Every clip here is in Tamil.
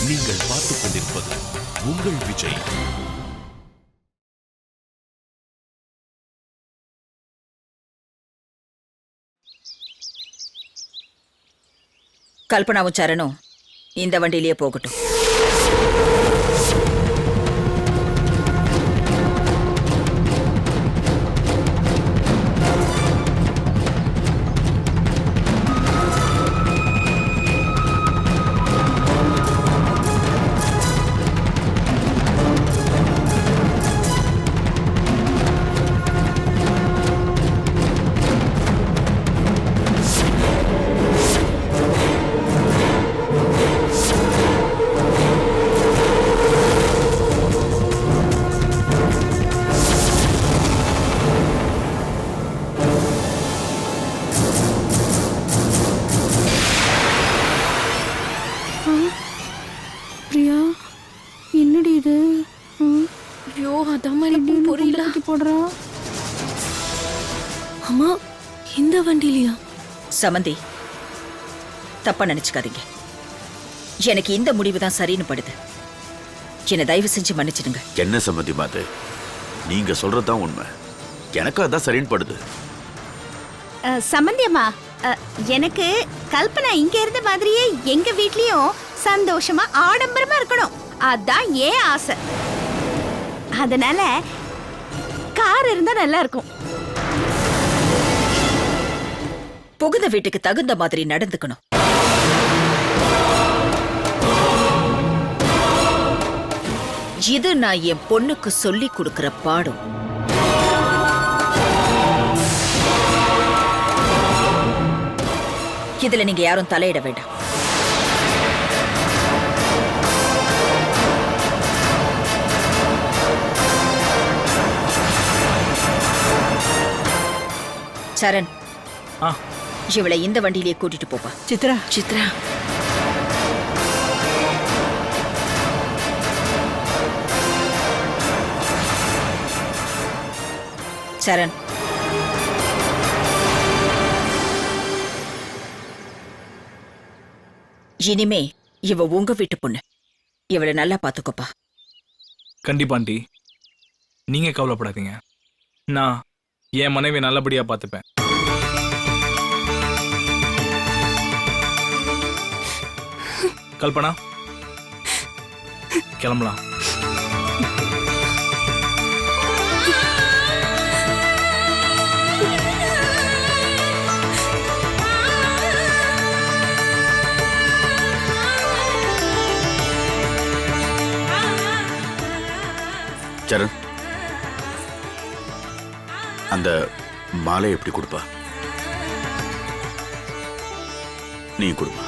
நீங்கள் பார்த்துக் கொண்டிருப்பது உங்கள் விஜய். கல்பனாவும் சரணும் இந்த வண்டியிலேயே போகட்டும். பிரியா, என்னடி இது? ஐயோ, அதான் மாதிரி புரியல போடுறா. அம்மா, இந்த வண்டியிலையா? சமந்தி, தப்பா நினைச்சுக்காதீங்க. எனக்கு இந்த முடிவு தான் சரின்னு படுது. என்னை தயவு செஞ்சு மன்னிச்சிடுங்க. என்ன சம்மந்தி மாது, நீங்க சொல்றதுதான் உண்மை. எனக்கு அதான் சரின்னு படுது. சம்பந்தியம்மா, எனக்கு கல்பனா இங்க இருந்த மாதிரியே எங்க வீட்லயும் சந்தோஷமா ஆடம்பரமா இருக்கணும். அதான் ஏன் ஆசை. அதனால கார் இருந்தா நல்லா இருக்கும். புகுந்த வீட்டுக்கு தகுந்த மாதிரி நடந்துக்கணும். இது நான் என் பொண்ணுக்கு சொல்லி கொடுக்கிற பாடம். இதுல நீங்க யாரும் தலையிட வேண்டாம். சரண், இவளை இந்த வண்டியிலேயே கூட்டிட்டு போப்பா. சித்ரா, சித்ரா, சரண், இனிமே இவ உங்க வீட்டு பொண்ணு. இவளை நல்லா பாத்துக்கோப்பா. கண்டிப்பா ஆண்டி, நீங்க கவலைப்படாதீங்க. நான் என் மனைவி நல்லபடியா பார்த்துப்பேன். கல்பனா, கிளம்பலாம். சரண், அந்த மாலை எப்படி கொடுப்பா? நீ கொடுப்பா.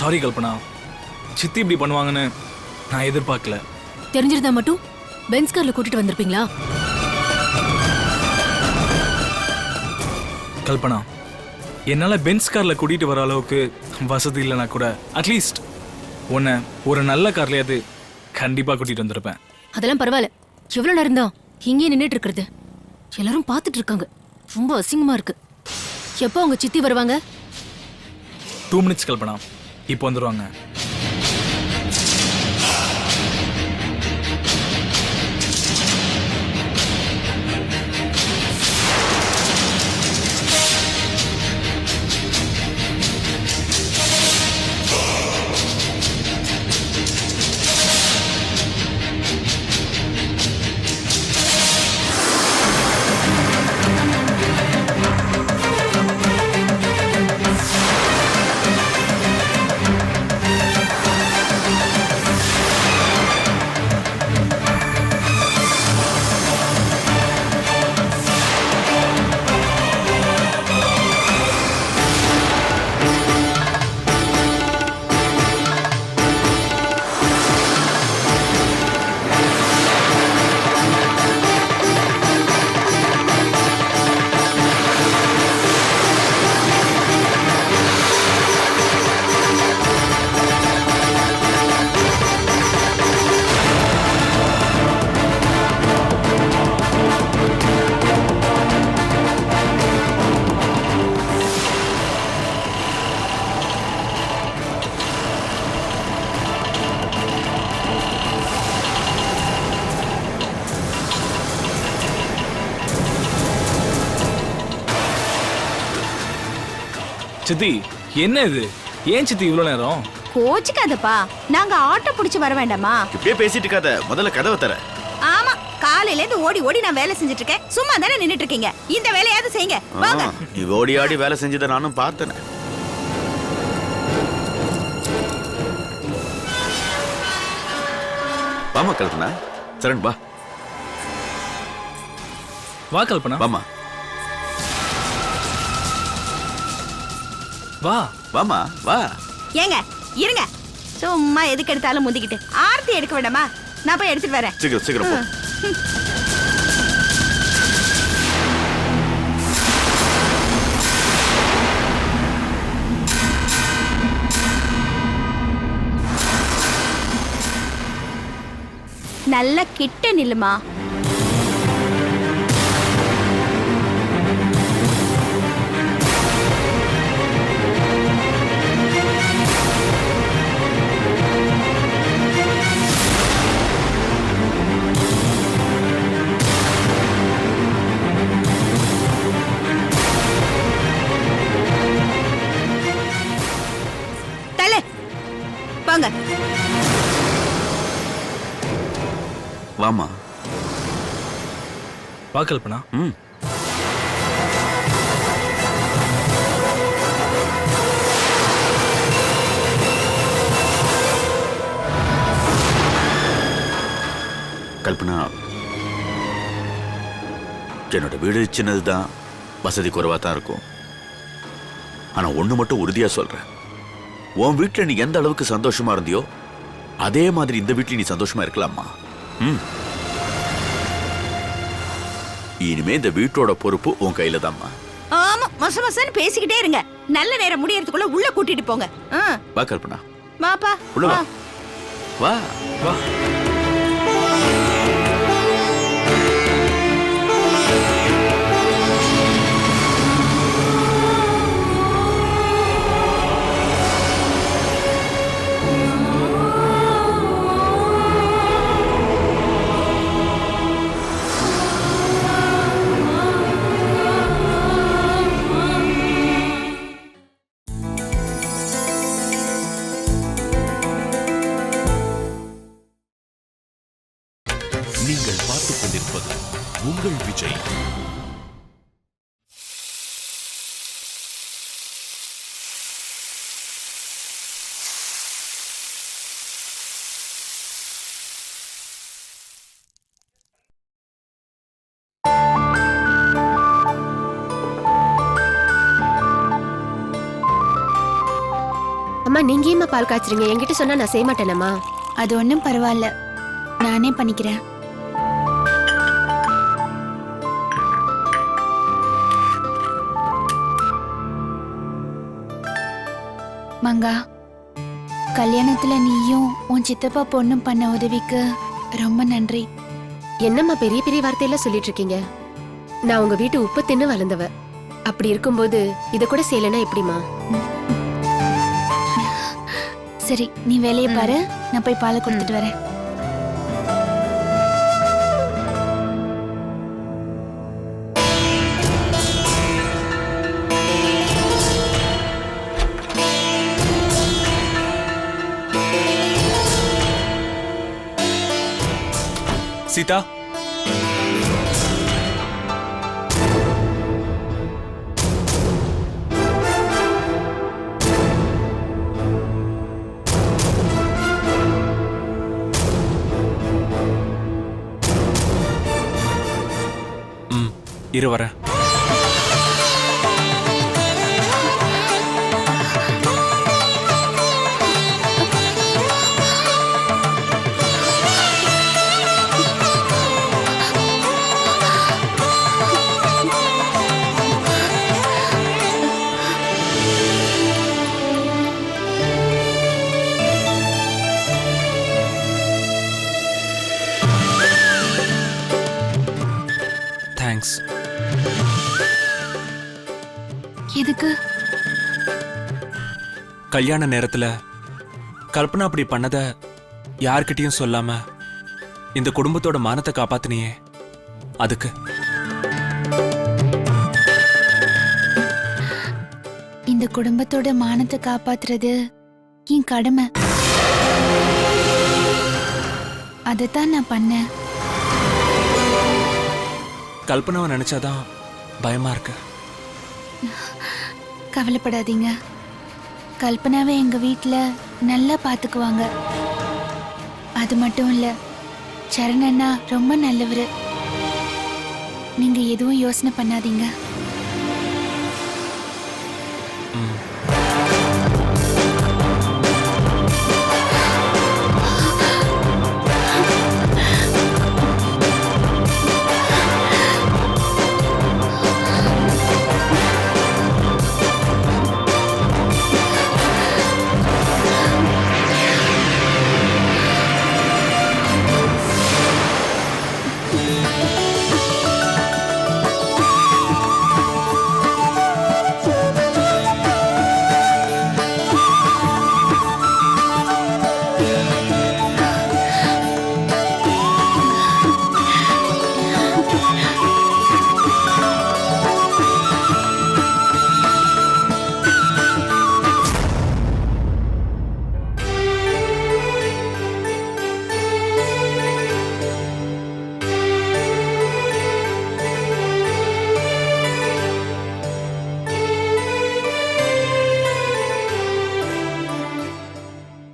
சாரி கல்பனா, சித்தி இப்படி பண்ணுவாங்கன்னு நான் எதிர்பார்க்கல. தெரிஞ்சிருந்தா மட்டும் பென்ஸ் கார்ல கூட்டிட்டு வந்திருப்பீங்களா? கல்பனா, என்னால பென்ஸ் கார்ல கூட்டிட்டு வர அளவுக்கு வசதி இல்லைனா கூட அட்லீஸ்ட் உன்னை ஒரு நல்ல கார்லயாவது கண்டிப்பா கூட்டிட்டு வந்திருப்பேன். அதெல்லாம் பரவாயில்ல. எவ்வளவு நேரம் தான் இங்கே நின்னுட்டு இருக்கிறது? எல்லாரும் பார்த்துட்டு இருக்காங்க. ரொம்ப அசிங்கமா இருக்கு. எப்போ அவங்க சித்தி வருவாங்க? 2 மினிட்ஸ் கல்பனா, இப்போ வந்துருவாங்க. சித்தி, என்ன இது? ஏன் சித்தி இவ்வளவு நேரம்? கோச்சுக்காதப்பா, நாங்க ஆட்டோ பிடிச்சு வர வேண்டாமா? இப்படியே பேசிட்டு இருக்காத, முதல்ல கதவை தர. ஆமா, காலையில இருந்து ஓடி ஓடி நான் வேலை செஞ்சுட்டு இருக்கேன். சும்மா தானே நின்னுட்டு இருக்கீங்க. இந்த வேலையாவது செய்யுங்க. வாங்க. நீ ஓடி ஆடி வேலை செஞ்சதை நானும் பார்த்தேன். வாமா கல்பனா, சரண் வா. வா கல்பனா, வாமா வா. வாமா வா. ஏங்க இருங்க, சும்மா எதுக்கு எடுத்தாலும் முந்திக்கிட்டு. ஆர்த்தி எடுக்க வேண்டாமா? நான் போய் எடுத்துட்டு வரேன். சீக்கிரம் சீக்கிரம் போ. நல்ல கிட்ட நில்லுமா. தல வாங்க. வாமா. வா கல்பனா. ம். கல்பனா, என்னோட வீடு சின்னதுதான், வசதி குறைவா தான் இருக்கும். ஆனா ஒண்ணு மட்டும் உறுதியா சொல்றேன், உன் வீட்டுல நீ எந்த அளவுக்கு சந்தோஷமா இருந்தியோ அதே மாதிரி இந்த வீட்டுல நீ சந்தோஷமா இருக்கலாமா? ம். இனிமே இந்த வீட்டோட பொறுப்பு உன் கையில தான்மா. ஆமா, மச மசன்னு பேசிக்கிட்டே இருங்க. நல்ல நேரம் முடியறதுக்குள்ள உள்ள கூட்டிட்டு போங்க. வா கல்பனா, வாப்பா. உள்ள வா. வா வா. அம்மா நீங்க ஏமா பால் காய்ச்சறீங்க? என்கிட்ட சொன்னா நான் செய்ய மாட்டேனம்மா. அது ஒன்றும் பரவாயில்ல, நானே பண்ணிக்கிறேன். மங்கா, கல்யாணத்துல நீயும் உன் சித்தப்பா பொண்ணும் பண்ண உதவிக்கு ரொம்ப நன்றி. என்னம்மா பெரிய பெரிய வார்த்தையெல்லாம் சொல்லிட்டு இருக்கீங்க? நான் உங்க வீட்டு உப்பு தின்னு வளர்ந்தவ. அப்படி இருக்கும்போது இத கூட செய்யலைன்னா எப்படிமா? சரி, நீ வேலையை பாரு, நான் போய் பாலை கொடுத்துட்டு வரேன். சீதா, இரு வரேன். தேங்க்ஸ். எதுக்கு? கல்யாண நேரத்துல கல்பனா அப்படி பண்ணத யார்கிட்டயும் சொல்லாம இந்த குடும்பத்தோட மானத்தை காப்பாத்தினியே, அதுக்கு. இந்த குடும்பத்தோட மானத்தை காப்பாத்துறது என் கடமை. அதைத்தான் நான் பண்ணேன். கல்பனாவை நினைச்சாதான் பயமா இருக்கு. கவலைப்படாதீங்க, கல்பனாவை எங்க வீட்ல நல்லா பாத்துக்குவாங்க. அது மட்டும் இல்ல, சரணண்ணா ரொம்ப நல்லவரு. நீங்க எதுவும் யோசனை பண்ணாதீங்க.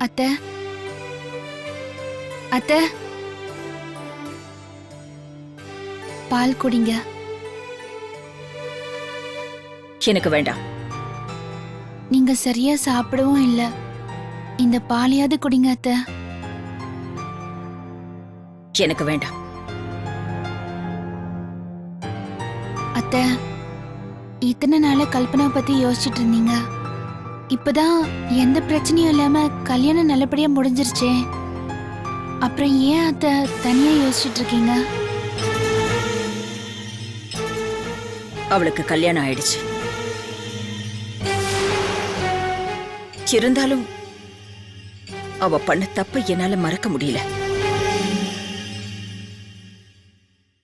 அத்தை, அத்தை, பால் குடிங்க. எனக்கு வேண்டாம். நீங்க சரியா சாப்பிடவும் இல்ல, இந்த பாலையாவது குடிங்க அத்தை. எனக்கு வேண்டாம். அத்தை, இத்தனை நாளா கல்பனா பத்தி யோசிச்சுட்டு இருந்தீங்க. இப்பதான் எந்த பிரச்சனையும் இல்லாம கல்யாணம் நல்லபடியா முடிஞ்சிருச்சே, அப்புறம் ஏன் அத்தை தனியா யோசிச்சுட்டு இருக்கீங்க? அவளுக்கு கல்யாணம் ஆயிடுச்சு. இருந்தாலும் அவ பண்ண தப்ப என்னால மறக்க முடியல.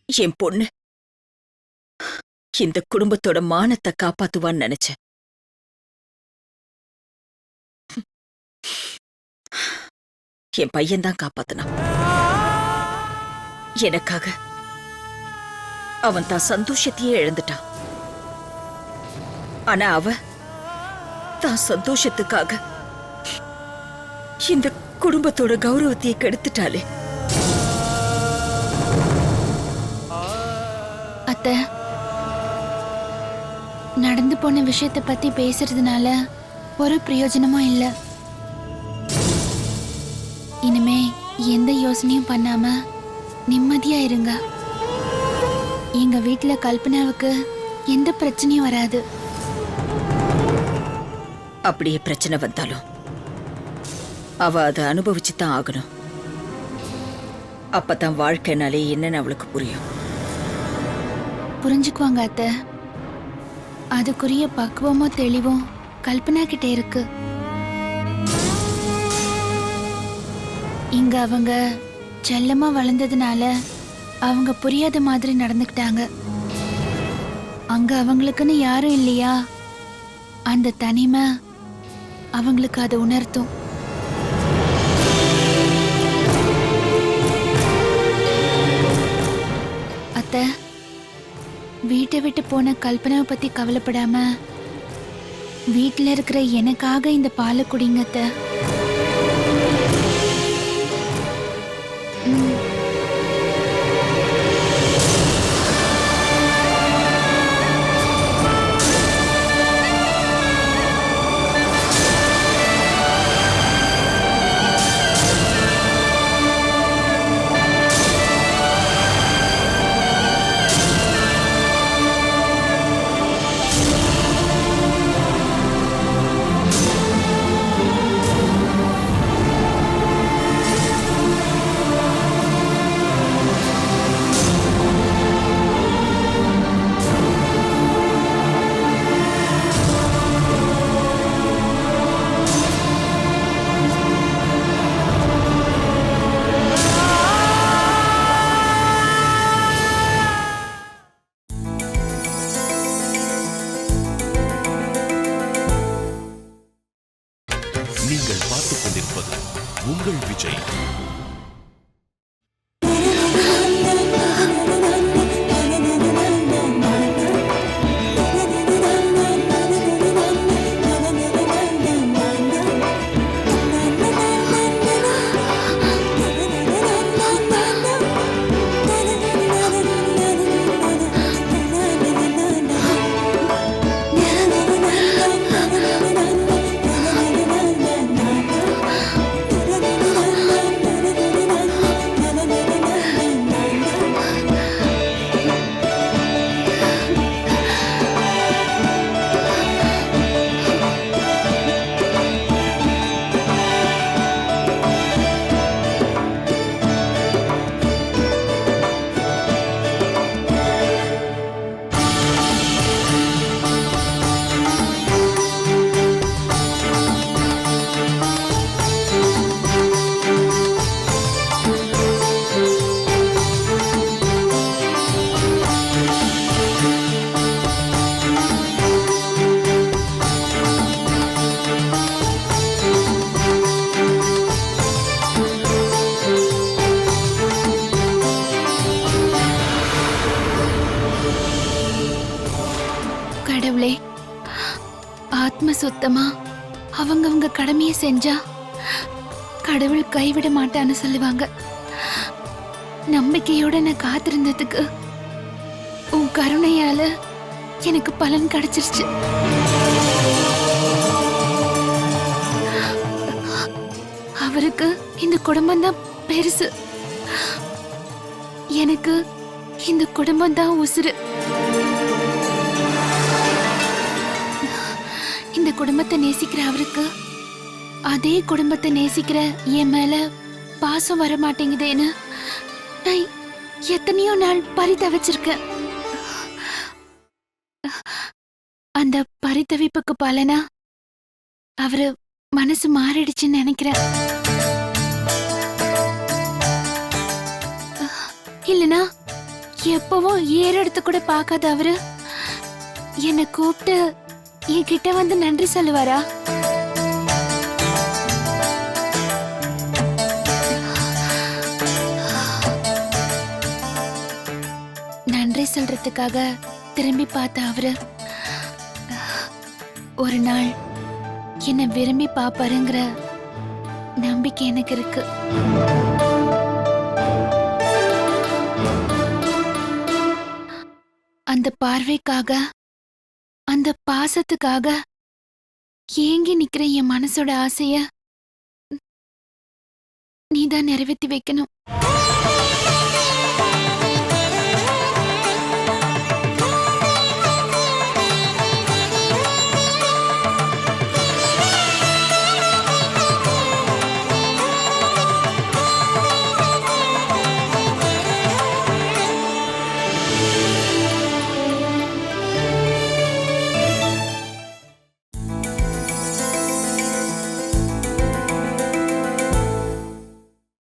என் பொண்ணு இந்த குடும்பத்தோட மானத்தை காப்பாத்துவான்னு நினைச்சேன். என் பையன்தான் காப்பாத்தினான். எனக்காக அவன் தான் சந்தோஷத்தையே இழந்துட்டான். ஆனா அவ தான் சந்தோஷத்துக்காக இந்த குடும்பத்தோட கௌரவத்தையே கெடுத்துட்டாளே. அத்தை, நடந்து போன விஷயத்தை பத்தி பேசுறதுனால ஒரு பிரயோஜனமும் இல்ல. இனிமே எந்த யோசனையும் பண்ணாம நிம்மதியா இருங்க. எங்க வீட்ல கல்பனாவுக்கு எந்த பிரச்சனையும் வராது. அப்படியே பிரச்சனை வந்தாலும் அவ அதை அனுபவிச்சு தான் ஆகணும். அப்பதான் வாழ்க்கைனாலே என்னன்னு அவளுக்கு புரியும். புரிஞ்சுக்குவாங்க அத்தை. அதுக்குரிய பக்குவமும் தெளிவும் கல்பனா கிட்ட இருக்கு. இங்க அவங்க செல்லமா வளர்ந்ததுனால அவங்க புரியாத மாதிரி நடந்துக்கிட்டாங்க. அங்க அவங்களுக்குன்னு யாரும் இல்லையா, அந்த தனிமை அவங்களுக்கு அதை உணர்த்தும். அத்தை, வீட்டை விட்டு போன கல்பனாவை பத்தி கவலைப்படாம வீட்டுல இருக்கிற எனக்காக இந்த பாலை குடிங்க அத்தை. நீங்கள் பார்த்துக் கொண்டிருப்பது உங்கள் விஜய். கடவுளே, ஆத்ம சுத்தமா அவங்கவங்க கடமையை செஞ்சா கடவுள் கைவிட மாட்டான்னு சொல்லுவாங்க. நம்பிக்கையோட நான் காத்திருந்ததுக்கு உன் கருணையால எனக்கு பலன் கிடைச்சிருச்சு. அவருக்கு இந்த குடும்பம் தான் பெருசு, எனக்கு இந்த குடும்பம் தான் உசுரு. இந்த குடும்பத்தை நேசிக்கிற அவருக்கு அதே குடும்பத்தை நேசிக்கிற என் மேல பாசம் வர மாட்டேங்குதேன்னு நான் எத்தனையோ நாள் பரிதவிச்சிருக்கேன். அந்த பரிதவிப்புக்கு பலனா அவரு மனசு மாறிடுச்சுன்னு நினைக்கிறேன். இல்லனா எப்பவும் ஏறெடுத்து கூட பார்க்காத அவரு என்னை கூப்பிட்டு என்கிட்ட வந்து நன்றி சொல்லுவாரா? நன்றி சொல்றதுக்காக திரும்பி பார்த்த அவரு ஒரு நாள் என்னை விரும்பி பாப்பாருங்கிற நம்பிக்கை எனக்கு இருக்கு. அந்த பார்வைக்காக, அந்த பாசத்துக்காக ஏங்கி நிக்கிற என் மனசோட ஆசைய நீ தான் நிறைவேற்றி வைக்கணும்.